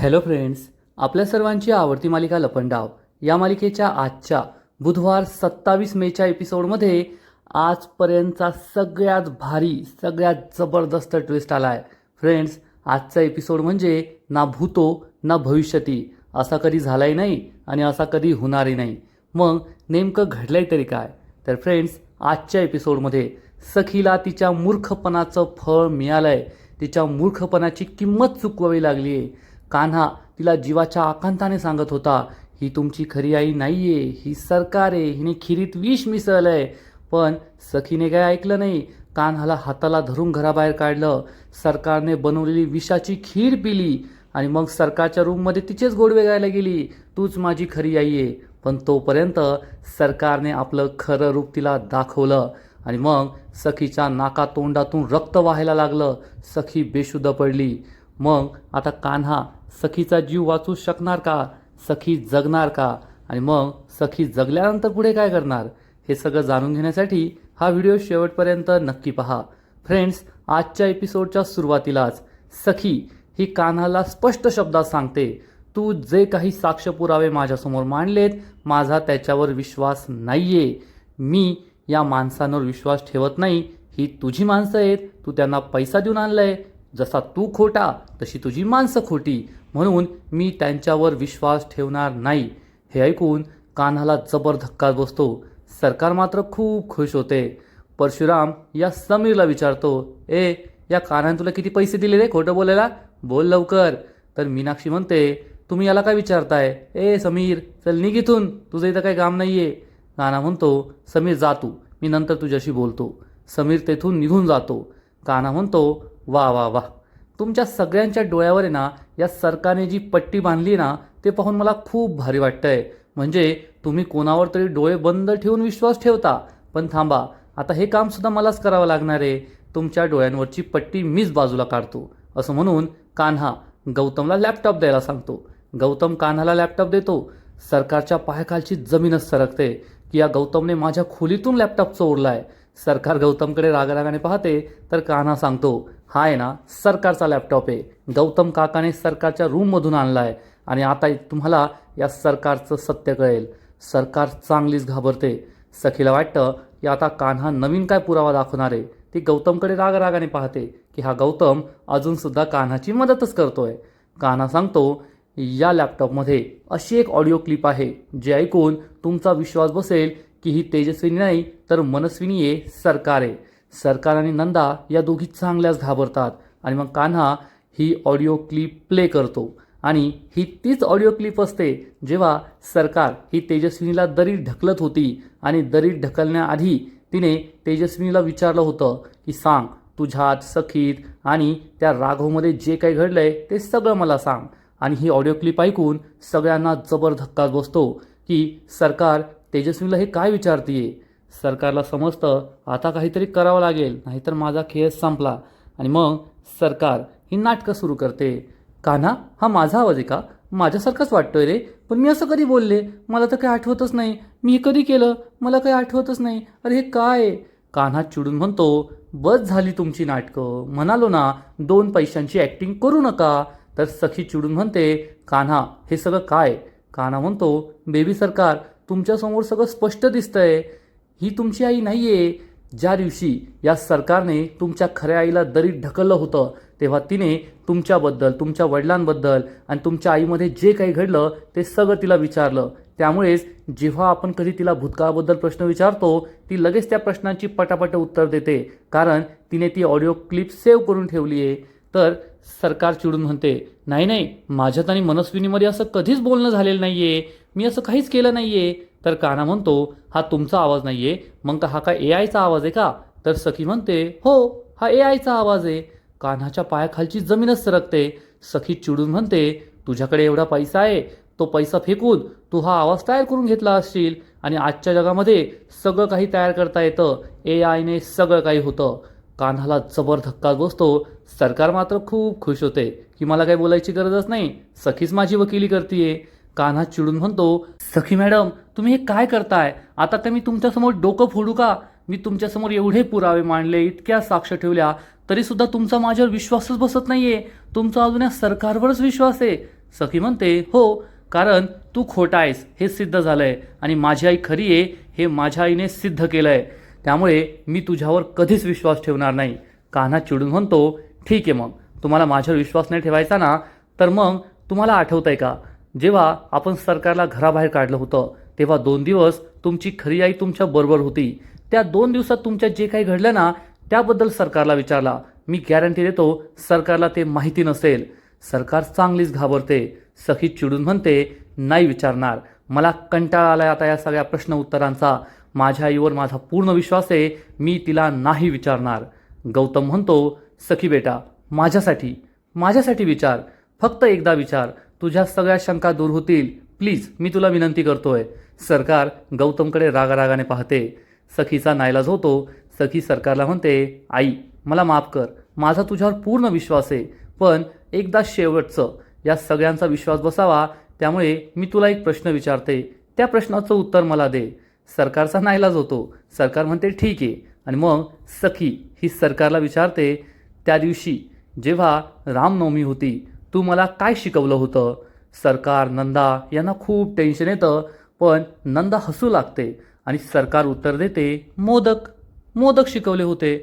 Hello friends, आपल्या सर्वांची आवडती मालिका लपंडाव या मालिकेच्या आजच्या बुधवार 27 मेच्या एपिसोडमध्ये आजपर्यंतचा सगळ्यात भारी सगळ्यात जबरदस्त ट्विस्ट आला आहे. फ्रेंड्स, आजचा एपिसोड म्हणजे ना भूतो ना भविष्यती, असा कधी झालाही नाही आणि असा कधी होणारही नाही. मग नेमकं घडलंय तरी काय? तर फ्रेंड्स, आजच्या एपिसोडमध्ये सखीला तिच्या मूर्खपणाचं फळ मिळालंय. तिच्या मूर्खपणाची किंमत चुकवावी लागली आहे. कान्हा तिला जीवाच्या आकांताने सांगत होता, ही तुमची खरी आई नाहीये, ही सरकार आहे, हिने खिरीत विष मिसळलंय. पण सखीने काय ऐकलं नाही. कान्हाला हाताला धरून घराबाहेर काढलं. सरकारने बनवलेली विषाची खीर पिली आणि मग सरकारच्या रूममध्ये तिचेच गोडवे गायला गेली, तूच माझी खरी आई आहे. पण तोपर्यंत सरकारने आपलं खरं रूप तिला दाखवलं आणि मग सखीच्या नाकातोंडातून रक्त वाहायला लागलं. सखी बेशुद्ध पडली. मग आता कान्हा सखीचा जीव वाचू शकणार का? सखी जगणार का? आणि मग सखी जगल्यानंतर पुढे काय करणार? हे सगळं जाणून घेण्यासाठी हा व्हिडिओ शेवटपर्यंत नक्की पहा. फ्रेंड्स, आजच्या एपिसोडच्या सुरुवातीलाच सखी ही कान्हाला स्पष्ट शब्दात सांगते, तू जे काही साक्ष पुरावे माझ्यासमोर मांडलेत, माझा त्याच्यावर विश्वास नाहीये. मी या माणसांवर विश्वास ठेवत नाही. ही तुझी माणसं आहेत, तू त्यांना पैसा देऊन आणलाय. जसा तू खोटा तशी तुझी माणसं खोटी, म्हणून मी त्यांच्यावर विश्वास ठेवणार नाही. हे ऐकून कान्हाला जबर धक्का बसतो. सरकार मात्र खूप खुश होते. परशुराम या समीरला विचारतो, या कान्हाने तुला किती पैसे दिले रे खोटं बोलायला? बोल लवकर. तर मीनाक्षी म्हणते, तुम्ही याला काय विचारताय? समीर, चल निघ इथून, तुझं इथं काही काम नाहीये. कान्हा म्हणतो, समीर जा तू, मी नंतर तुझ्याशी बोलतो. समीर तेथून निघून जातो. कान्हा म्हणतो, वा वा वा, तुमच्या सगळ्यांच्या डोळ्यावर आहे ना या सरकारने जी पट्टी बांधली ना, ते पाहून मला खूप भारी वाटतंय. म्हणजे तुम्ही कोणावर तरी डोळे बंद ठेवून विश्वास ठेवता. पण थांबा, आता हे काम सुद्धा मलाच करावं लागणार आहे. तुमच्या डोळ्यांवरची पट्टी मीच बाजूला काढतो. असं म्हणून कान्हा गौतमला लॅपटॉप द्यायला सांगतो. गौतम कान्हाला लॅपटॉप देतो. सरकारच्या पायाखालची जमीनच सरकते की या गौतमने माझ्या खोलीतून लॅपटॉप चोरलाय. सरकार गौतमकडे रागारागाने पाहते. तर कान्हा सांगतो, हा आहे ना सरकारचा लॅपटॉप आहे. गौतम काकाने सरकारच्या रूममधून आणलाय आणि आता तुम्हाला या सरकारचं सत्य कळेल. सरकार चांगलीच घाबरते. सखीला वाटतं की आता कान्हा नवीन काय पुरावा दाखवणार आहे. ती गौतमकडे रागारागाने पाहते की हा गौतम अजूनसुद्धा कान्हाची मदतच करतोय. कान्हा सांगतो, या लॅपटॉपमध्ये अशी एक ऑडिओ क्लिप आहे जे ऐकून तुमचा विश्वास बसेल की ही तेजस्विनी नाही तर मनस्विनी आहे, सरकार आहे. सरकार आणि नंदा या दोघी चांगल्याच घाबरतात. आणि मग कान्हा ही ऑडिओ क्लिप प्ले करतो आणि ही तीच ऑडिओ क्लिप असते जेव्हा सरकार ही तेजस्विनीला दरीत ढकलत होती आणि दरीत ढकलण्याआधी तिने तेजस्विनीला विचारलं होतं की सांग, तुझ्यात, सखीत आणि त्या राघवमध्ये जे काही घडलंय ते सगळं मला सांग. आणि ही ऑडिओ क्लिप ऐकून सगळ्यांना जबर धक्काच बसतो की सरकार तेजस्वीला हे काय विचारतीये. सरकारला समजतं आता काहीतरी करावं लागेल, नाहीतर माझा खेळ संपला. आणि मग सरकार ही नाटकं सुरू करते. कान्हा, हा माझा आवाज आहे का? माझ्यासारखाच वाटतोय रे, पण मी असं कधी बोलले? मला तर काही आठवतच नाही. मी हे कधी केलं? मला काही आठवतच नाही. अरे हे काय? कान्हा चिडून म्हणतो, बस झाली तुमची नाटकं. म्हणालो ना 2 पैशांची ॲक्टिंग करू नका. तर सखी चिडून म्हणते, कान्हा हे सगळं काय? कान्हा म्हणतो, बेबी सरकार, तुमच्यासमोर सगळं स्पष्ट दिसतंय. ही तुमची आई नाहीये. ज्या दिवशी या सरकारने तुमच्या खऱ्या आईला दरीत ढकललं होतं तेव्हा तिने तुमच्याबद्दल, तुमच्या वडिलांबद्दल आणि तुमच्या आईमध्ये जे काही घडलं ते सगळं तिला विचारलं. त्यामुळेच जेव्हा आपण कधी तिला भूतकाळाबद्दल प्रश्न विचारतो ती लगेच त्या प्रश्नांची पटापट उत्तर देते, कारण तिने ती ऑडिओ क्लिप सेव्ह करून ठेवली आहे. तर सरकार चिडून म्हणते, नाही, माझ्यात आणि मनस्विनीमध्ये असं कधीच बोलणं झालेलं नाहीये. मी असं काहीच केलं नाहीये. तर कान्हा म्हणतो, हा तुमचा आवाज नाहीये, मग हा काय एआयचा आवाज आहे का? तर सखी म्हणते, हो, हा एआयचा आवाज आहे. कान्हाच्या पायाखालची जमीनच सरकते. सखी चिडून म्हणते, तुझ्याकडे एवढा पैसा आहे, तो पैसा फेकून तू हा आवाज तयार करून घेतला असशील. आणि आजच्या जगामध्ये सगळं काही तयार करता येतं. एआयने सगळं काही होतं. कान्हाला जबर धक्का बसतो. सरकार मात्र खूप खुश होते की मला काही बोलायची गरजच नाही, सखीच माझी वकिली करतीये. कान्हा चिडून म्हणतो, सखी मॅडम, तुम्ही हे काय करताय? आता तर मी तुमच्यासमोर डोकं फोडू का? मी तुमच्यासमोर एवढे पुरावे मांडले, इतक्या साक्ष ठेवल्या, तरी सुद्धा तुमचा माझ्यावर विश्वासच बसत नाहीये. तुमचा अजून या सरकारवरच विश्वास आहे. सखी म्हणते, हो, कारण तू खोटा आहेस हे सिद्ध झालंय आणि माझी आई खरी आहे हे माझ्या आईने सिद्ध केलंय. त्यामुळे मी तुझ्यावर कधीच विश्वास ठेवणार नाही. कान्हा चिडून म्हणतो, ठीक आहे, मग तुम्हाला माझ्यावर विश्वास नाही ठेवायचा ना, तर मग तुम्हाला आठवतंय का, जेव्हा आपण सरकारला घराबाहेर काढलं होतं तेव्हा 2 दिवस तुमची खरी आई तुमच्या बरोबर होती. त्या 2 दिवसात तुमच्या जे काही घडलं ना त्याबद्दल सरकारला विचारला. मी गॅरंटी देतो सरकारला ते माहिती नसेल. सरकार चांगलीच घाबरते. सखी चिडून म्हणते, नाही विचारणार. मला कंटाळा आलाय आता या सगळ्या प्रश्न उत्तरांचा. माझ्या आईवर माझा पूर्ण विश्वास आहे. मी तिला नाही विचारणार. गौतम म्हणतो, सखी बेटा, माझ्यासाठी विचार. फक्त एकदा विचार. तुझ्या सगळ्या शंका दूर होतील. प्लीज, मी तुला विनंती करतोय. सरकार गौतमकडे रागारागाने पाहते. सखीचा नाईलाज होतो. सखी सरकारला म्हणते, आई, मला माफ कर. माझा तुझ्यावर पूर्ण विश्वास आहे. पण एकदा शेवटचं या सगळ्यांचा विश्वास बसावा, त्यामुळे मी तुला एक प्रश्न विचारते. त्या प्रश्नाचं उत्तर मला दे. सरकारचा नाईलाज होतो. सरकार म्हणते, ठीक आहे. आणि मग सखी ही सरकारला विचारते, त्या दिवशी जेव्हा रामनवमी होती तू मला काय शिकवलं होतं? सरकार नंदा यांना खूप टेन्शन येतं, पण नंदा हसू लागते आणि सरकार उत्तर देते, मोदक शिकवले होते.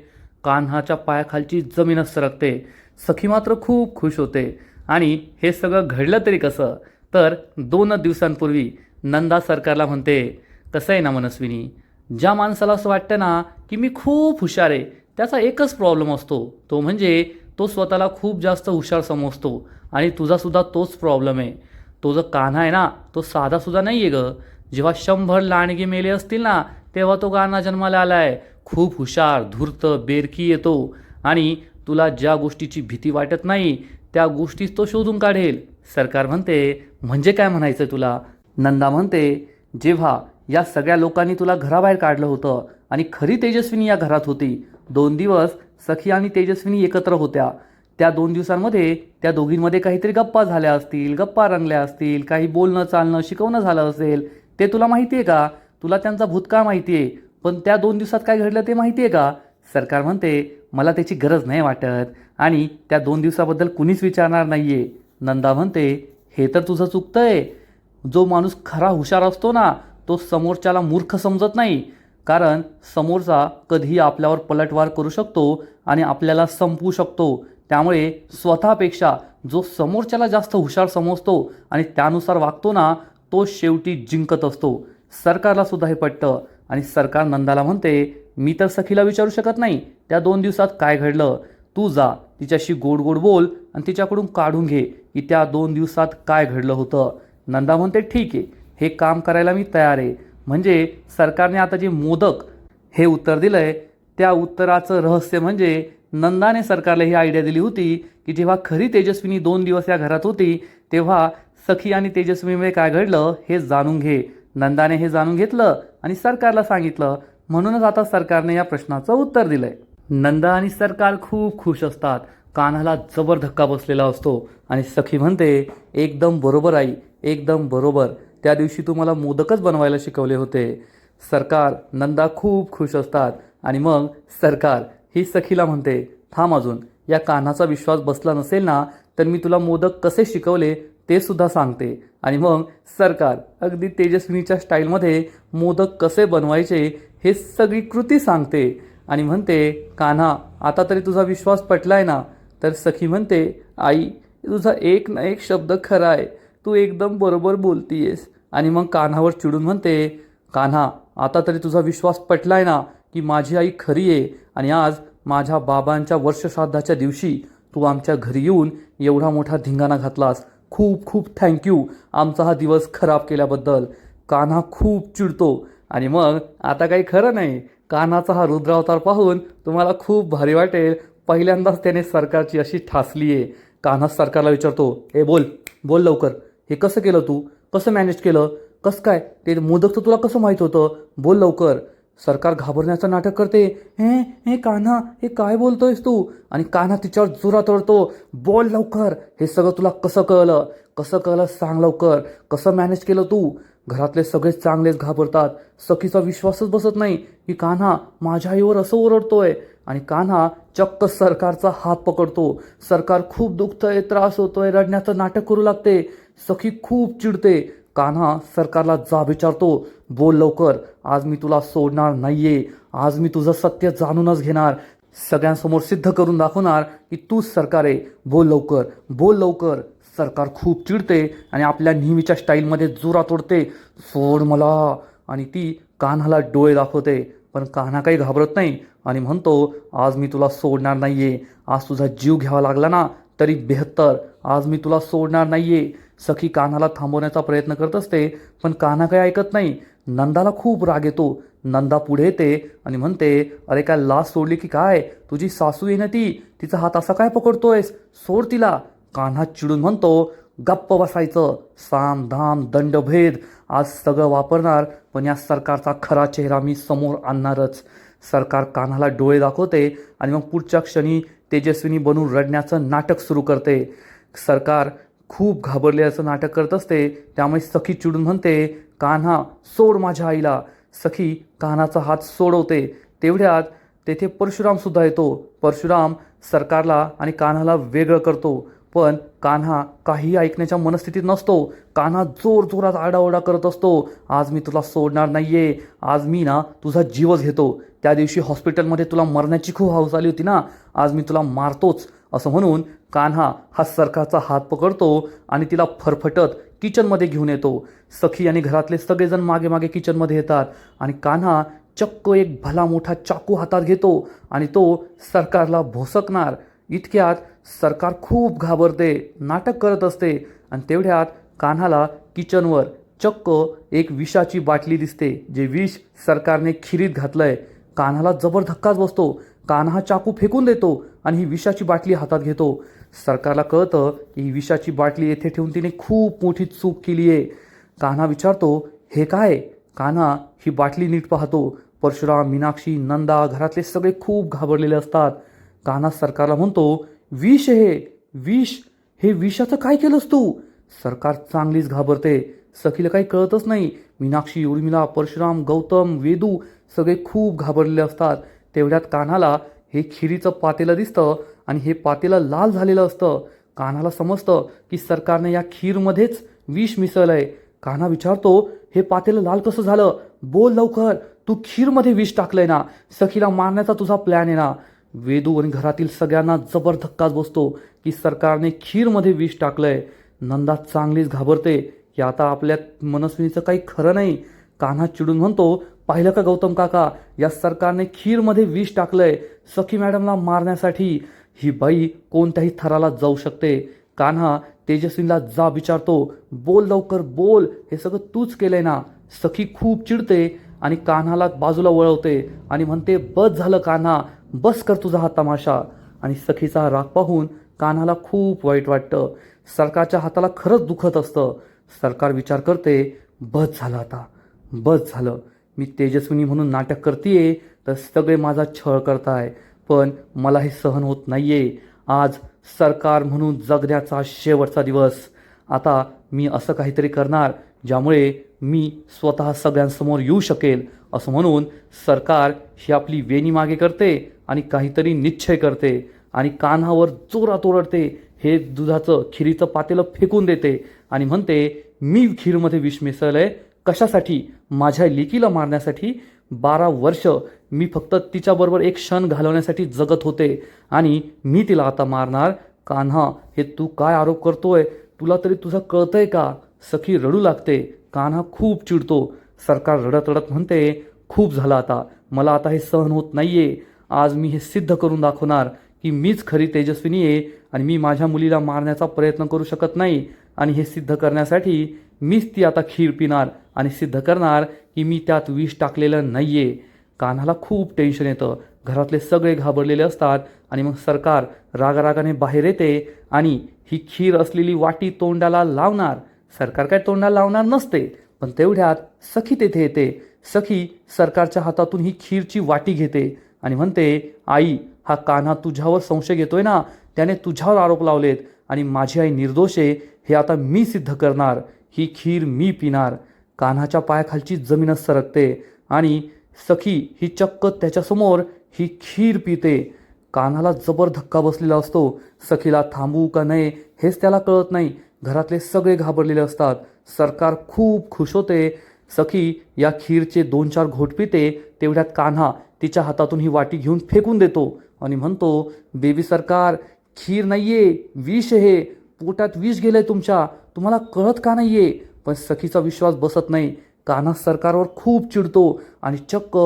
कान्हाच्या पायाखालची जमीनच सरकते. सखी मात्र खूप खुश होते. आणि हे सगळं घडलं तरी कसं, तर 2 दिवसांपूर्वी नंदा सरकारला म्हणते, कसं आहे ना मनस्विनी, ज्या माणसाला असं वाटतं ना की मी खूप हुशार आहे, त्याचा एकच प्रॉब्लेम असतो, तो म्हणजे तो स्वतःला खूप जास्त हुशार समजतो. आणि तुझासुद्धा तोच प्रॉब्लेम आहे. तो जो कान्हा आहे ना, तो साधासुद्धा नाही आहे गं. जेव्हा 100 लांडगे मेले असतील ना, तेव्हा तो कान्हा जन्माला आला आहे. खूप हुशार, धूर्त, बेरकी येतो. आणि तुला ज्या गोष्टीची भीती वाटत नाही त्या गोष्टीच तो शोधून काढेल. सरकार म्हणते, म्हणजे काय म्हणायचं तुला? नंदा म्हणते, जेव्हा या सगळ्या लोकांनी तुला घराबाहेर काढलं होतं आणि खरी तेजस्विनी या घरात होती. 2 दिवस सखी आणि तेजस्विनी एकत्र होत्या. त्या 2 दिवसांमध्ये त्या दोघींमध्ये काहीतरी गप्पा झाल्या असतील, गप्पा रंगल्या असतील, काही बोलणं चालणं शिकवणं झालं असेल. ते तुला माहिती आहे का? तुला त्यांचा भूतकाळ माहिती आहे, पण त्या 2 दिवसात काय घडलं ते माहिती आहे का? सरकार म्हणते, मला त्याची गरज नाही वाटत आणि त्या 2 दिवसाबद्दल कुणीच विचारणार नाही आहे. नंदा म्हणते, हे तर तुझं चुकतंय. जो माणूस खरा हुशार असतो ना, तो समोरच्याला मूर्ख समजत नाही. कारण समोरचा कधीही आपल्यावर पलटवार करू शकतो आणि आपल्याला संपवू शकतो. त्यामुळे स्वतःपेक्षा जो समोरच्याला जास्त हुशार समजतो आणि त्यानुसार वागतो ना, तो शेवटी जिंकत असतो. सरकारला सुद्धा हे पटतं आणि सरकार नंदाला म्हणते, मी तर सखीला विचारू शकत नाही त्या 2 दिवसात काय घडलं. तू जा तिच्याशी गोड गोड बोल आणि तिच्याकडून काढून घे की त्या 2 दिवसात काय घडलं होतं. नंदा म्हणते, ठीक आहे, हे काम करायला मी तयार आहे. म्हणजे सरकारने आता जे मोदक हे उत्तर दिलंय, त्या उत्तराचं रहस्य म्हणजे नंदाने सरकारला ही आयडिया दिली होती की जेव्हा खरी तेजस्विनी 2 दिवस या घरात होती तेव्हा सखी आणि तेजस्विनीमुळे काय घडलं हे जाणून घे. नंदाने हे जाणून घेतलं आणि सरकारला सांगितलं. म्हणूनच आता सरकारने या प्रश्नाचं उत्तर दिलंय. नंदा आणि सरकार खूप खुश असतात. कान्हाला जबर धक्का बसलेला असतो आणि सखी म्हणते, एकदम बरोबर आई, एकदम बरोबर. त्या दिवशी तू मला मोदकच बनवायला शिकवले होते. सरकार नंदा खूप खुश असतात आणि मग सरकार ही सखीला म्हणते, थांब अजून, या कान्हाचा विश्वास बसला नसेल ना तर मी तुला मोदक कसे शिकवले ते सुद्धा सांगते. आणि मग सरकार अगदी तेजस्विनीच्या स्टाईलमध्ये मोदक कसे बनवायचे हे सगळी कृती सांगते आणि म्हणते, कान्हा आता तरी तुझा विश्वास पटलाय ना? तर सखी म्हणते, आई, तुझा एक ना एक शब्द खरा आहे, तू एकदम बरोबर बोलतीयेस. आणि मग कान्हावर चिडून म्हणते, कान्हा आता तरी तुझा विश्वास पटलाय ना की माझी आई खरी आहे आणि आज माझ्या बाबांच्या वर्षश्राद्धाच्या दिवशी तू आमच्या घरी येऊन एवढा मोठा धिंगाणा घातलास. खूप खूप थँक्यू आमचा हा दिवस खराब केल्याबद्दल. कान्हा खूप चिडतो आणि मग आता काही खरं नाही. कान्हाचा हा रुद्रावतार पाहून तुम्हाला खूप भारी वाटेल. पहिल्यांदाच त्याने सरकारची अशी ठासली आहे. कान्हा सरकारला विचारतो, बोल लवकर, हे कसं केलं तू? कसं मॅनेज केलं? कसं काय ते मोदक तर तुला कसं माहीत होतं? बोल लवकर. सरकार घाबरण्याचं नाटक करते. हे कान्हा, हे काय बोलतोयस तू? आणि कान्हा तिच्यावर जोरात ओरडतो, बोल लवकर, हे सगळं तुला कसं कळलं सांग लवकर. कसं मॅनेज केलं तू? घरातले सगळेच चांगलेच घाबरतात. सखीचा विश्वासच बसत नाही की कान्हा माझ्या आईवर असं ओरडतोय. आणि कान्हा चक्क सरकारचा हात पकडतो. सरकार खूप दुखतंय, त्रास होतोय, रडण्याचं नाटक करू लागते. सखी खूप चिडते. कान्हा सरकारला जाब विचारतो, बोल लवकर, आज मी तुला सोडणार नाहीये. आज मी तुझं सत्य जाणूनच घेणार. सगळ्यांसमोर सिद्ध करून दाखवणार की तूच सरकार आहे. बोल लवकर, बोल लवकर. सरकार खूप चिडते आणि आपल्या नेहमीच्या स्टाईलमध्ये जोरात ओढते, सोड मला. आणि ती कान्हाला डोळे दाखवते. पण कान्हा काही घाबरत नाही आणि म्हणतो, आज मी तुला सोडणार नाहीये. आज तुझा जीव घ्यावा लागला ना तरी बेहत्तर. आज मी तुला सोडणार नाहीये. सखी कान्हाला थांबवण्याचा प्रयत्न करत असते, पण कान्हा काही ऐकत नाही. नंदाला खूप राग येतो. नंदा पुढे येते आणि म्हणते, अरे काय लाज सोडली की काय? तुझी सासू आहे ना ती, तिचा हात असा काय पकडतोयस? सोड तिला. कान्हा चिडून म्हणतो, गप्प बसायचं. साम धाम दंडभेद आज सगळं वापरणार, पण या सरकारचा खरा चेहरा मी समोर आणणारच. सरकार कान्हाला डोळे दाखवते आणि मग पुढच्या क्षणी तेजस्विनी बनून रडण्याचं नाटक सुरू करते. सरकार खूप घाबरले असं नाटक करत असते. त्यामुळे सखी चिडून म्हणते, कान्हा सोड माझ्या आईला. सखी कान्हाचा हात सोडवते. तेवढ्यात तेथे परशुराम सुद्धा येतो. परशुराम सरकारला आणि कान्हाला वेगळं करतो. पण कान्हा काही ऐकण्याच्या मनस्थितीत नसतो. कान्हा जोर जोरात आरडाओरडा करत असतो, आज मी तुला सोडणार नाहीये. आज मी ना तुझा जीवच घेतो. त्या दिवशी हॉस्पिटलमध्ये तुला मरण्याची खूप हौस आली होती ना, आज मी तुला मारतोच. असं म्हणून कान्हा हा सरकारचा हात पकडतो आणि तिला फरफटत किचनमध्ये घेऊन येतो. सखी आणि घरातले सगळेजण मागे मागे किचनमध्ये येतात आणि कान्हा चक्क एक भला मोठा चाकू हातात घेतो आणि तो सरकारला भोसकणार. इतक्यात सरकार खूप घाबरते, नाटक करत असते. आणि तेवढ्यात कान्हाला किचनवर चक्क एक विषाची बाटली दिसते, जे विष सरकारने खिरीत घातलंय. कान्हाला जबर धक्काच बसतो. कान्हा चाकू फेकून देतो आणि ही विषाची बाटली हातात घेतो. सरकारला कळतं की ही विषाची बाटली येथे ठेवून तिने खूप मोठी चूक केली आहे. कान्हा विचारतो, हे काय? कान्हा ही बाटली नीट पाहतो. परशुराम, मीनाक्षी, नंदा, घरातले सगळे खूप घाबरलेले असतात. कान्हा सरकारला म्हणतो, विष हे विष, हे विषाचं काय केलंस तू? सरकार चांगलीच घाबरते. सखीला काही कळतच नाही. मीनाक्षी, उर्मिला, परशुराम, गौतम, वेदू सगळे खूप घाबरलेले असतात. तेवढ्यात कान्हाला हे खिरीचं पातेलं दिसतं आणि हे पातेलं लाल झालेलं असतं. कान्हाला समजतं की सरकारने या खीरमध्येच विष मिसळलंय. कान्हा विचारतो, हे पातेलं लाल कसं झालं? बोल लवकर, तू खीरमध्ये विष टाकलंय ना? सखीला मारण्याचा तुझा प्लॅन आहे ना? वेदू आणि घरातील सगळ्यांना जबर धक्काच बसतो की सरकारने खीरमध्ये विष टाकलंय. नंदा चांगलीच घाबरते की आता आपल्या मनस्विनीचं काही खरं नाही. कान्हा चिडून म्हणतो, पाहिलं का गौतम काका, या सरकारने खीरमध्ये विष टाकलंय सखी मॅडमला मारण्यासाठी. ही बाई कोणत्याही थराला जाऊ शकते. कान्हा तेजस्वीला जाब विचारतो, बोल लवकर बोल, हे सगळं तूच केलंय ना? सखी खूप चिडते आणि कान्हाला बाजूला वळवते आणि म्हणते, बस झालं कान्हा, बस कर तुझा हा तमाशा. आणि सखीचा राग पाहून कान्हाला खूप वाईट वाटतं. सरकारच्या हाताला खरंच दुखत असतं. सरकार विचार करते, बस झालं आता, बस झालं. मी तेजस्विनी म्हणून नाटक करतीये तर सगळे माझा छळ करताय, पण मला हे सहन होत नाहीये. आज सरकार म्हणून जगण्याचा शेवटचा दिवस. आता मी असं काहीतरी करणार ज्यामुळे मी स्वतः सगळ्यांसमोर येऊ शकेल. असं म्हणून सरकार ही आपली वेणी मागे करते आणि काहीतरी निश्चय करते आणि कान्हावर जोरात ओरडते. हे दुधाचं खिरीचं पातेलं फेकून देते आणि म्हणते, मी खीरमध्ये विष मिसळलंय कशासाठी? माझ्या लेकीला मारण्यासाठी. 12 वर्ष मी फक्त तिच्याबरोबर एक क्षण घालवण्यासाठी जगत होते आणि मी तिला आता मारणार? कान्हा, हे तू काय आरोप करतोय? तुला तरी तुझं कळतंय का? सखी रडू लागते. कान्हा खूप चिडतो. सरकार रडत रडत म्हणते, खूप झालं आता, मला आता हे सहन होत नाहीये. आज मी हे सिद्ध करून दाखवणार की मीच खरी तेजस्विनी आहे आणि मी माझ्या मुलीला मारण्याचा प्रयत्न करू शकत नाही. आणि हे सिद्ध करण्यासाठी मीच ती आता खीर पिणार आणि सिद्ध करणार की मी त्यात विष टाकलेलं नाहीये. कान्हाला खूप टेन्शन येतं. घरातले सगळे घाबरलेले असतात आणि मग सरकार रागारागाने बाहेर येते आणि ही खीर असलेली वाटी तोंडाला लावणार. सरकार काय तोंडाला लावणार नसते, पण तेवढ्यात सखी तेथे येते. सखी सरकारच्या हातातून ही खीरची वाटी घेते आणि म्हणते, आई, हा कान्हा तुझ्यावर संशय घेतोय ना, त्याने तुझ्यावर आरोप लावलेत. आणि माझी आई निर्दोष आहे हे आता मी सिद्ध करणार. ही खीर मी पिणार. कान्हाच्या पायाखालची जमीनच सरकते आणि सखी ही चक्क त्याच्यासमोर ही खीर पिते. कान्हाला जबर धक्का बसलेला असतो. सखीला थांबवू का नाही हेच त्याला कळत नाही. घरातले सगळे घाबरलेले असतात. सरकार खूप खुश होते. सखी या खीरचे 2-4 घोट पिते. तेवढ्यात कान्हा तिच्या हातातून ही वाटी घेऊन फेकून देतो आणि म्हणतो, बेबी सरकार, खीर नाहीये, विष आहे. पोटात विष गेलंय तुमच्या, तुम्हाला कळत का नाहीये? पण सखीचा विश्वास बसत नाही. कान्हा सरकारवर खूप चिडतो आणि चक्क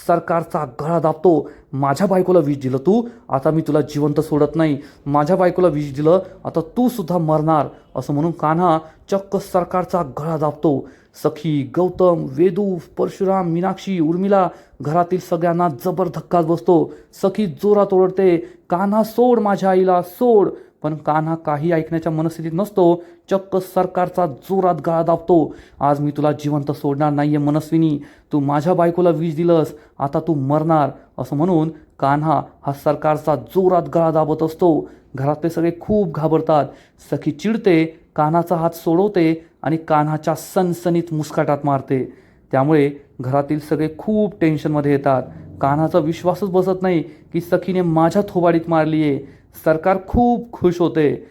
सरकारचा गळा दाबतो. माझ्या बायकोला विष दिलं तू, आता मी तुला जिवंत सोडत नाही. माझ्या बायकोला विष दिलं, आता तू सुद्धा मरणार. असं म्हणून कान्हा चक्क सरकारचा गळा दाबतो. सखी, गौतम, वेदू, परशुराम, मीनाक्षी, उर्मिला घरातील सगळ्यांना जबर धक्काच बसतो. सखी जोरात ओरडते, कान्हा सोड माझ्या आईला, सोड. पण कान्हा काही ऐकण्याच्या मनस्थितीत नसतो. चक्क सरकारचा जोरात गळा दाबतो. आज मी तुला जिवंत सोडणार नाहीये मनस्विनी, तू माझ्या बायकोला विष दिलंस, आता तू मरणार. असं म्हणून कान्हा हा सरकारचा जोरात गळा दाबत असतो. घरातले सगळे खूप घाबरतात. सखी चिडते, कान्हाचा हात सोडवते आणि कान्हाच्या सनसनीत मुस्काटात मारते. त्यामुळे घरातील सगळे खूप टेन्शनमध्ये येतात. कान्हाचा विश्वासच बसत नाही की सखीने माझ्या थोबाडीत मारली आहे. सरकार खूप खुश होते.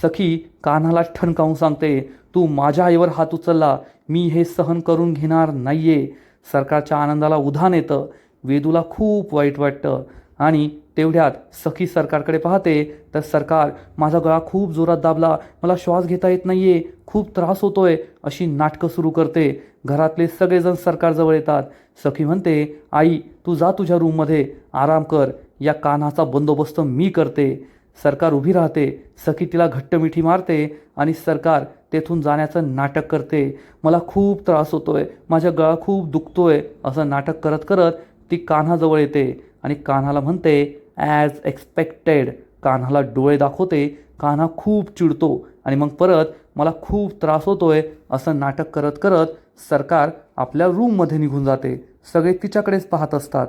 सखी कान्हाला ठणकावून सांगते, तू माझ्या आईवर हात उचलला, मी हे सहन करून घेणार नाहीये. सरकारच्या आनंदाला उधाण येतं. वेदूला खूप वाईट वाटतं आणि तेवढ्यात सखी सरकारकडे पाहते तर सरकार, माझा गळा खूप जोरात दाबला, मला श्वास घेता येत नाहीये, खूप त्रास होतोय, अशी नाटकं सुरू करते. घरातले सगळेजण सरकारजवळ येतात. सखी म्हणते, आई तू जा तुझ्या रूममध्ये आराम कर, या कान्हाचा बंदोबस्त मी करते. सरकार उभी राहते. सखी तिला घट्ट मिठी मारते आणि सरकार तेथून जाण्याचं नाटक करते. मला खूप त्रास होतोय, माझा गळा खूप दुखतोय, असं नाटक करत करत ती कान्हाजवळ येते आणि कान्हाला म्हणते, ॲज एक्सपेक्टेड. कान्हाला डोळे दाखवते. कान्हा खूप चिडतो आणि मग परत मला खूप त्रास होतोय असं नाटक करत करत सरकार आपल्या रूममध्ये निघून जाते. सगळे तिच्याकडेच पाहत असतात.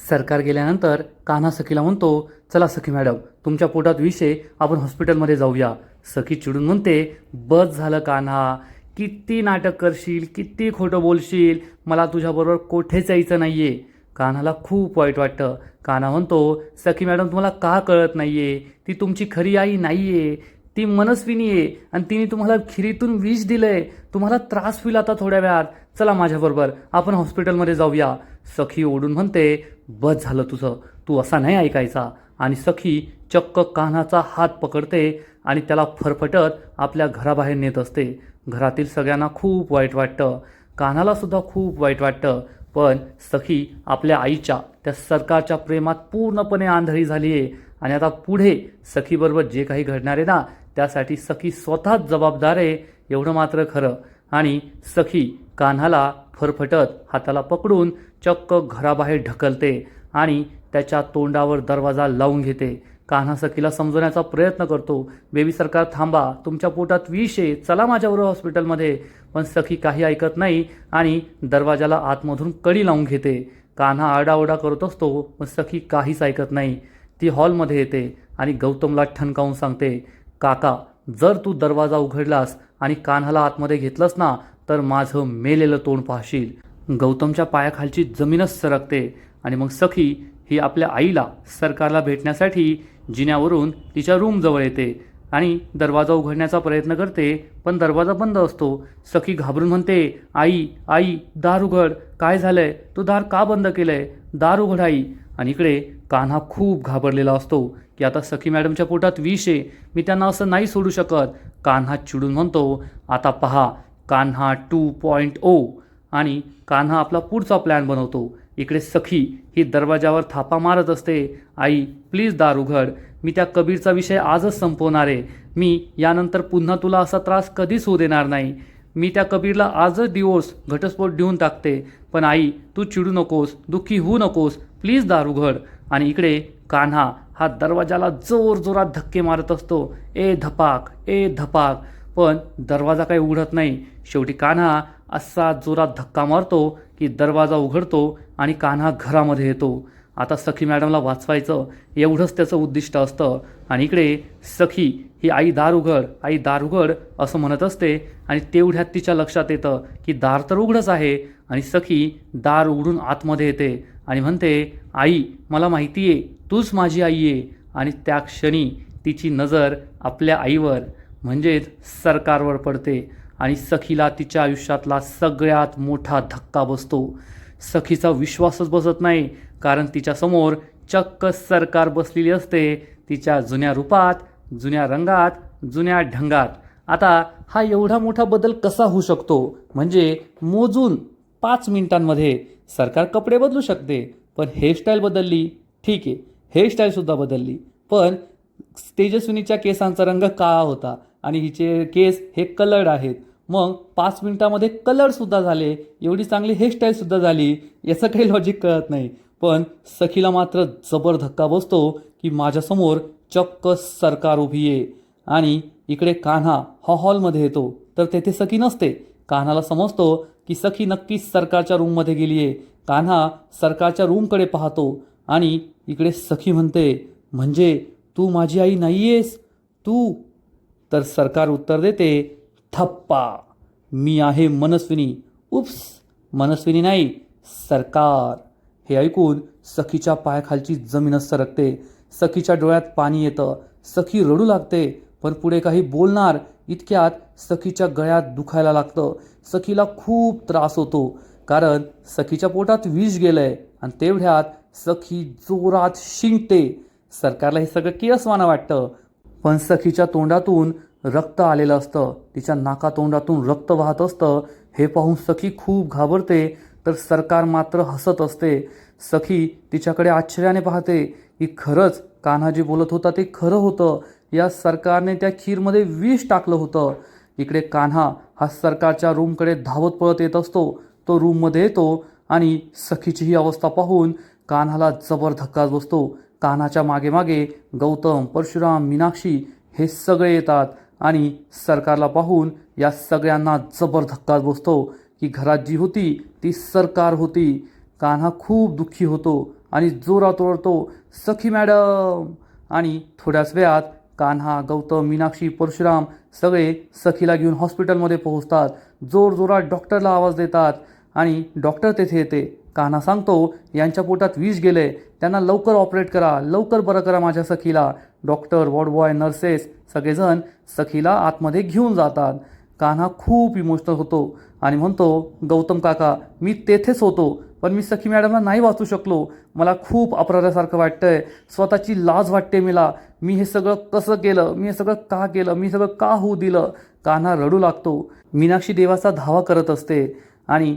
सरकार गेल्यानंतर कान्हा सखीला म्हणतो, चला सखी मॅडम, तुमच्या पोटात विष आहे, आपण हॉस्पिटलमध्ये जाऊया. सखी चिडून म्हणते, बस झालं कान्हा, किती नाटक करशील, किती खोटं बोलशील, मला तुझ्याबरोबर कोठेच यायचं नाहीये. कान्हाला खूप वाईट वाटतं. कान्हा म्हणतो, सखी मॅडम तुम्हाला का कळत नाहीये, ती तुमची खरी आई नाहीये, ती मनस्विनी आहे आणि तिने तुम्हाला खिरीतून विष दिलंय. तुम्हाला त्रास होईल आता थोड्या वेळात, चला माझ्याबरोबर, आपण हॉस्पिटलमध्ये जाऊया. सखी ओढून म्हणते, बस झालं तुझं, तू असा नाही ऐकायचा. आणि सखी चक्क कान्हाचा हात पकडते आणि त्याला फरफटत आपल्या घराबाहेर नेत असते. घरातील सगळ्यांना खूप वाईट वाटतं. कान्हाला सुद्धा खूप वाईट वाटतं. पण सखी आपल्या आईच्या त्या सरकारच्या प्रेमात पूर्णपणे आंधळी झाली आहे आणि आता पुढे सखीबरोबर जे काही घडणार आहे ना, त्यासाठी सखी स्वतःच जबाबदार आहे, एवढं मात्र खरं. आणि सखी कान्हाला फरफटत हाताला पकडून चक्क घराबाहेर ढकलते आणि त्याच्या तोंडावर दरवाजा लावून घेते. कान्हा सखीला समजवण्याचा प्रयत्न करतो, बेबी सरकार थांबा, तुमच्या पोटात विष आहे, चला माझ्याबरोबर हॉस्पिटलमध्ये. पण सखी काही ऐकत नाही आणि दरवाजाला आतमधून कडी लावून घेते. कान्हा आरडाओरडा करत असतो पण सखी काहीच ऐकत नाही. ती हॉलमध्ये येते आणि गौतमला ठणकावून सांगते, काका, जर तू दरवाजा उघडलास आणि कान्हाला आतमध्ये घेतलंस ना, तर माझं मेलेलं तोंड पाहशील. गौतमच्या पायाखालची जमीनच सरकते आणि मग सखी ही आपल्या आईला सरकारला भेटण्यासाठी जिन्यावरून तिच्या रूमजवळ येते आणि दरवाजा उघडण्याचा प्रयत्न करते, पण दरवाजा बंद असतो. सखी घाबरून म्हणते, आई आई दार उघड, काय झालंय, तू दार का बंद केलंय, दार उघड आई. आणि इकडे कान्हा खूप घाबरलेला असतो की आता सखी मॅडमच्या पोटात विष आहे, मी त्यांना असं नाही सोडू शकत. कान्हा चिडून म्हणतो, आता पहा कान्हा 2.0. आणि कान्हा आपला पुढचा प्लॅन बनवतो. इकडे सखी ही दरवाजावर थापा मारत असते, आई प्लीज दार उघड, मी त्या कबीरचा विषय आजच संपवणार आहे, मी यानंतर पुन्हा तुला असा त्रास कधीच होऊ देणार नाही, मी त्या कबीरला आजच डिवोर्स घटस्फोट देऊन टाकते. पण आई तू चिडू नकोस, दुःखी होऊ नकोस, प्लीज दार उघड. आणि इकडे कान्हा हा दरवाजाला जोरजोरात धक्के मारत असतो, ए धपाक, ए धपाक. पण दरवाजा काही उघडत नाही. शेवटी कान्हा असा जोरात धक्का मारतो की दरवाजा उघडतो आणि कान्हा घरामध्ये येतो. आता सखी मॅडमला वाचवायचं एवढंच त्याचं उद्दिष्ट असतं. आणि इकडे सखी ही आई दार उघड, आई दार उघड असं म्हणत असते. आणि तेवढ्यात तिच्या लक्षात येतं की दार तर उघडच आहे. आणि सखी दार उघडून आतमध्ये येते आणि म्हणते, आई मला माहिती आहे तूच माझी आई आहे. आणि त्या क्षणी तिची नजर आपल्या आईवर म्हणजेच सरकारवर पडते आणि सखीला तिच्या आयुष्यातला सगळ्यात मोठा धक्का बसतो. सखीचा विश्वासच बसत नाही, कारण तिच्यासमोर चक्क सरकार बसलेली असते, तिच्या जुन्या रूपात, जुन्या रंगात, जुन्या ढंगात. आता हा एवढा मोठा बदल कसा होऊ शकतो? म्हणजे मोजून 5 मिनिटांमध्ये सरकार कपडे बदलू शकते, पण हेअरस्टाईल बदलली, ठीक आहे, हेअरस्टाईलसुद्धा बदलली, पण तेजस्विनीच्या केसांचा रंग काळा होता आणि हिचे केस हे कलर्ड आहेत. मग 5 मिनिटामध्ये कलरसुद्धा झाले, एवढी चांगली हेअरस्टाईलसुद्धा झाली, याचं काही लॉजिक कळत नाही. पण सखीला मात्र जबर धक्का बसतो की माझ्यासमोर चक्क सरकार उभी आहे. आणि इकडे कान्हा हा हॉलमध्ये येतो तर तेथे सखी नसते. कान्हाला समजतो की सखी नक्कीच सरकारच्या रूममध्ये गेली आहे. कान्हा सरकारच्या रूमकडे पाहतो आणि इकडे सखी म्हणते, म्हणजे तू माझी आई नाही आहेस तू? तर सरकार उत्तर देते, थप्पा, मी आहे मनस्विनी. उप्स, मनस्विनी नाही, सरकार. हे ऐकून सखीच्या पायाखालची जमीनच सरकते. सखीच्या डोळ्यात पाणी येतं. सखी रडू लागते, पण पुढे काही बोलणार इतक्यात सखीच्या गळ्यात दुखायला लागतं. सखीला खूप त्रास होतो, कारण सखीच्या पोटात विष गेलंय. आणि तेवढ्यात सखी जोरात शिंकते. सरकारला हे सगळं किळसवाणं वाटतं, पण सखीच्या तोंडातून रक्त आलेलं असतं, तिच्या नाकातोंडातून रक्त वाहत असतं. हे पाहून सखी खूप घाबरते, तर सरकार मात्र हसत असते. सखी तिच्याकडे आश्चर्याने पाहते की खरंच कान्हा जे बोलत होता ते खरं होतं. या सरकारने त्या खीरमध्ये विष टाकलं होतं. इकडे कान्हा हा सरकारच्या रूमकडे धावत पळत येत असतो. तो रूममध्ये येतो आणि सखीची ही अवस्था पाहून कान्हाला जबर धक्काच बसतो. कान्हाच्या मागे मागे गौतम, परशुराम, मीनाक्षी हे सगळे येतात आणि सरकारला पाहून या सगळ्यांना जबर धक्काच बसतो की घरात जी होती ती सरकार होती. कान्हा खूप दुःखी होतो आणि जोरात ओरडतो, सखी मॅडम. आणि थोड्याच वेळात कान्हा, गौतम, मीनाक्षी, परशुराम सगळे सखीला घेऊन हॉस्पिटलमध्ये पोहोचतात. जोरजोरात डॉक्टरला आवाज देतात आणि डॉक्टर तेथे येते. कान्हा सांगतो, यांच्या पोटात विष गेले, त्यांना लवकर ऑपरेट करा, लवकर बरं करा माझ्या सखीला. डॉक्टर, वॉर्डबॉय, नर्सेस सगळेजण सखीला आतमध्ये घेऊन जातात. कान्हा खूप इमोशनल होतो आणि म्हणतो, गौतम काका, मी तेथेच होतो, पण मी सखी मॅडमला नाही वाचू शकलो. मला खूप अपराधासारखं वाटतंय, स्वतःची लाज वाटते मला. मी हे सगळं कसं केलं, मी हे सगळं का केलं, मी सगळं का होऊ दिलं? कान्हा रडू लागतो. मीनाक्षी देवाचा धावा करत असते आणि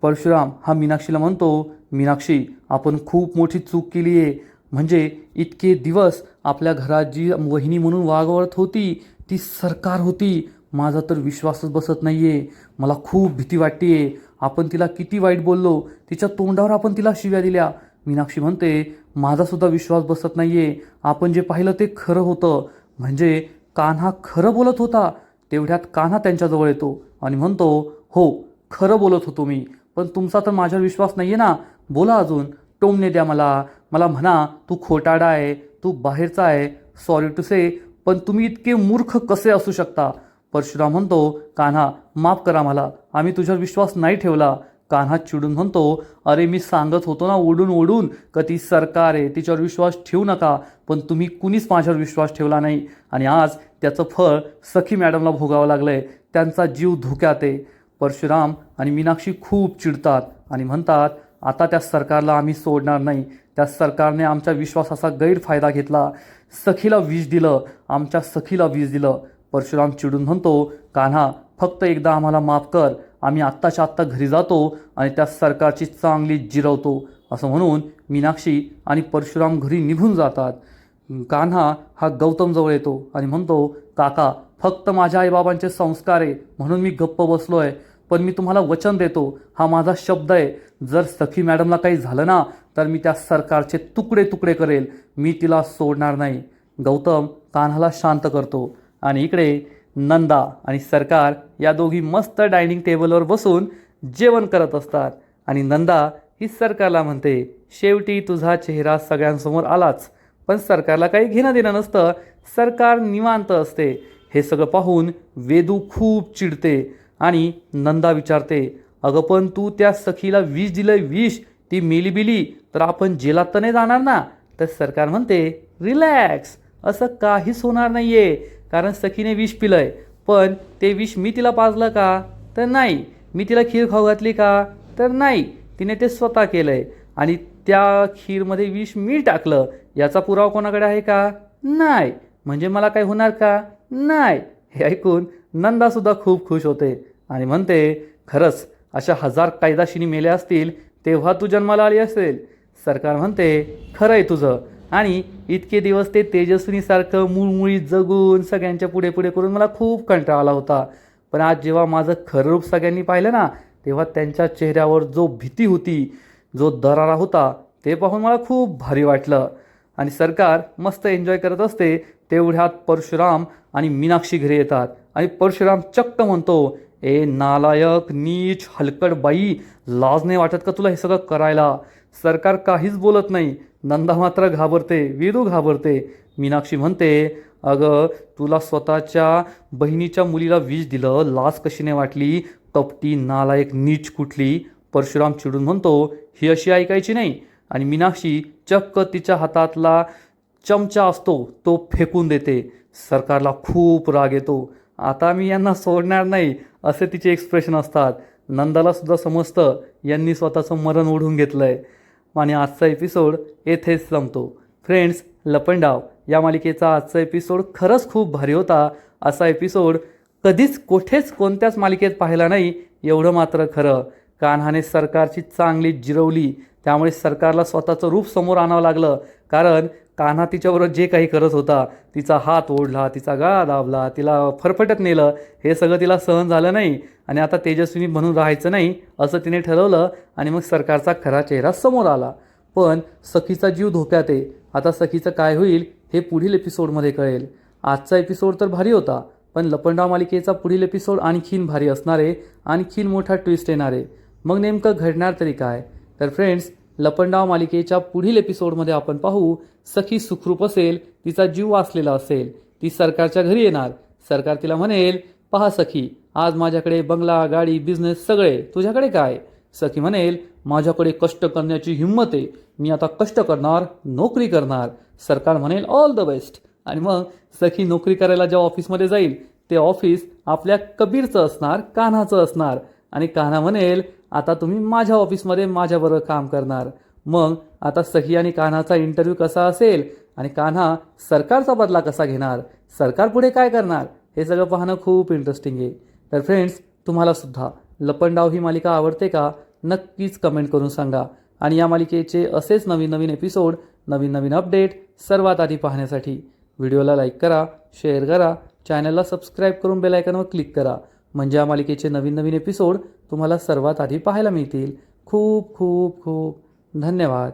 परशुराम हा मीनाक्षीला म्हणतो, मीनाक्षी, आपण खूप मोठी चूक केली आहे. म्हणजे इतके दिवस आपल्या घरात जी वहिनी म्हणून वागवत होती ती सरकार होती. माझा तर विश्वासच बसत नाही आहे. मला खूप भीती वाटते आहे. आपण तिला किती वाईट बोललो, तिच्या तोंडावर आपण तिला शिव्या दिल्या. मीनाक्षी म्हणते, माझासुद्धा विश्वास बसत नाही आहे. आपण जे पाहिलं ते खरं होतं. म्हणजे कान्हा खरं बोलत होता. तेवढ्यात कान्हा त्यांच्याजवळ येतो आणि म्हणतो, हो, खरं बोलत होतो मी, पण तुमचा तर माझ्यावर विश्वास नाही आहे ना. बोला अजून, टोमणे द्या मला. मला म्हणा तू खोटाडा आहे, तू बाहेरचा आहे. सॉरी टू से, पण तुम्ही इतके मूर्ख कसे असू शकता? परशुराम म्हणतो, कान्हा माफ करा मला, आम्ही तुझ्यावर विश्वास नाही ठेवला. कान्हा चिडून म्हणतो, अरे मी सांगत होतो ना ओढून ओढून का ती सरकार आहे, तिच्यावर विश्वास ठेवू नका, पण तुम्ही कुणीच माझ्यावर विश्वास ठेवला नाही. आणि आज त्याचं फळ सखी मॅडमला भोगावं लागलंय. त्यांचा जीव धोक्यात आहे. परशुराम आणि मीनाक्षी खूप चिडतात आणि म्हणतात, आता त्या सरकारला आम्ही सोडणार नाही. त्या सरकारने आमच्या विश्वासाचा गैरफायदा घेतला. सखीला विष दिलं, आमच्या सखीला विष दिलं. परशुराम चिडून म्हणतो, कान्हा फक्त एकदा आम्हाला माफ कर, आम्ही आत्ताच्या आत्ता घरी जातो आणि त्या सरकारची चांगली जिरवतो. असं म्हणून मीनाक्षी आणि परशुराम घरी निघून जातात. कान्हा हा गौतमजवळ येतो आणि म्हणतो, काका, फक्त माझ्या आईबाबांचे संस्कार आहे म्हणून मी गप्प बसलो आहे, पण मी तुम्हाला वचन देतो, हा माझा शब्द आहे, जर सखी मॅडमला काही झालं ना तर मी त्या सरकारचे तुकडे तुकडे करेल, मी तिला सोडणार नाही. गौतम कान्हाला शांत करतो आणि इकडे नंदा आणि सरकार या दोघी मस्त डायनिंग टेबलवर बसून जेवण करत असतात. आणि नंदा ती सरकारला म्हणते, शेवटी तुझा चेहरा सगळ्यांसमोर आलाच. पण सरकारला काही घेणं देणं नसतं, सरकार निवांत असते. हे सगळं पाहून वेदू खूप चिडते आणि नंदा विचारते, अगं पण तू त्या सखीला विष दिलंय, विष, ती मेली बिली तर आपण जेलात तर नाही जाणार ना? तर सरकार म्हणते, रिलॅक्स, असं काहीच होणार नाहीये, कारण सखीने विष पिलंय. पण ते विष मी तिला पाजलं का? तर नाही. मी तिला खीर खाऊ घातली का? तर नाही. तिने ते स्वतः केलंय आणि त्या खीरमध्ये विष मी टाकलं, याचा पुरावा कोणाकडे आहे का? नाही. म्हणजे मला काय होणार का? नाही. हे ऐकून नंदासुद्धा खूप खुश होते आणि म्हणते, खरंच अशा 1000 कायदाशिनी मेल्या असतील तेव्हा तू जन्माला आली असेल. सरकार म्हणते, खरं आहे तुझं, आणि इतके दिवस ते तेजस्विनीसारखं मुळमुळीत जगून सगळ्यांच्या पुढे पुढे करून मला खूप कंटाळा आला होता. पण आज जेव्हा माझं खरं रूप सगळ्यांनी पाहिलं ना, तेव्हा त्यांच्या चेहऱ्यावर जो भीती होती, जो दरारा होता, ते पाहून मला खूप भारी वाटलं. आणि सरकार मस्त एन्जॉय करत असते. तेवढ्यात परशुराम आणि मीनाक्षी घरी येतात आणि परशुराम चक्क म्हणतो, ए नालायक, नीच, हलकट बाई, लाज नाही वाटत का तुला हे सगळं करायला? सरकार काहीच बोलत नाही. नंदा मात्र घाबरते, वेदू घाबरते. मीनाक्षी म्हणते, अगं तुला स्वतःच्या बहिणीच्या मुलीला विष दिलं, लाज कशी नाही वाटली? कपटी, नालायक, नीच कुठली? परशुराम चिडून म्हणतो, ही अशी ऐकायची नाही. आणि मीनाक्षी चक्क तिच्या हातातला चमचा असतो तो फेकून देते. सरकारला खूप राग येतो. आता मी यांना सोडणार नाही, असे तिचे एक्सप्रेशन असतात. नंदाला सुद्धा समजतं यांनी स्वतःचं मरण ओढून घेतलंय. आणि आजचा एपिसोड येथेच संपतो. फ्रेंड्स, लपंडाव या मालिकेचा आजचा एपिसोड खरंच खूप भारी होता. असा एपिसोड कधीच कुठेच कोणत्याच मालिकेत पाहिला नाही, एवढं मात्र खरं. कान्हाने सरकारची चांगली जिरवली, त्यामुळे सरकारला स्वतःचं रूप समोर आणावं लागलं. कारण कान्हा तिच्याबरोबर जे काही करत होता, तिचा हात ओढला, तिचा गळा दाबला, तिला फरफटत नेलं, हे सगळं तिला सहन झालं नाही. आणि आता तेजस्विनी बनून राहायचं नाही असं तिने ठरवलं आणि मग सरकारचा खरा चेहरा समोर आला. पण सखीचा जीव धोक्यात आहे. आता सखीचं काय होईल हे पुढील एपिसोडमध्ये कळेल. आजचा एपिसोड तर भारी होता, पण लपंडाव मालिकेचा पुढील एपिसोड आणखीन भारी असणार आहे, आणखीन मोठा ट्विस्ट येणार आहे. मग नेमकं घडणार तरी काय? तर फ्रेंड्स, लपंडाव मालिकेच्या पुढील एपिसोडमध्ये आपण पाहू, सखी सुखरूप असेल, तिचा जीव वाचलेला असेल, ती सरकारच्या घरी येणार. सरकार तिला म्हणेल, पहा सखी, आज माझ्याकडे बंगला, गाडी, बिझनेस सगळे, तुझ्याकडे काय? सखी म्हणेल, माझ्याकडे कष्ट करण्याची हिंमत आहे, मी आता कष्ट करणार, नोकरी करणार. सरकार म्हणेल, ऑल द बेस्ट. आणि मग सखी नोकरी करायला ज्या ऑफिसमध्ये जाईल, ते ऑफिस आपल्या कबीरचं असणार, कान्हाचं असणार. आणि कान्हा म्हणेल, आता तुम्ही माझ्या ऑफिसमध्ये माझ्याबरोबर काम करणार. मग आता सखी आणि कान्हाचा इंटरव्ह्यू कसा असेल आणि कान्हा सरकारचा बदला कसा घेणार, सरकार पुढे काय करणार, हे सगळं पाहणं खूप इंटरेस्टिंग आहे. तर फ्रेंड्स, तुम्हाला सुद्धा लपंडाव ही मालिका आवडते का? नक्कीच कमेंट करून सांगा. आणि या मालिकेचे असेच नवीन नवीन एपिसोड, नवीन नवीन अपडेट सर्वात आधी पाहण्यासाठी व्हिडिओला लाईक करा, शेअर करा, चॅनलला सबस्क्राईब करून बेल आयकॉनवर क्लिक करा. म्हणजे या मालिकेचे नवीन नवीन एपिसोड तुम्हाला सर्वात आधी पाहायला मिळतील. खूप खूप खूप धन्यवाद.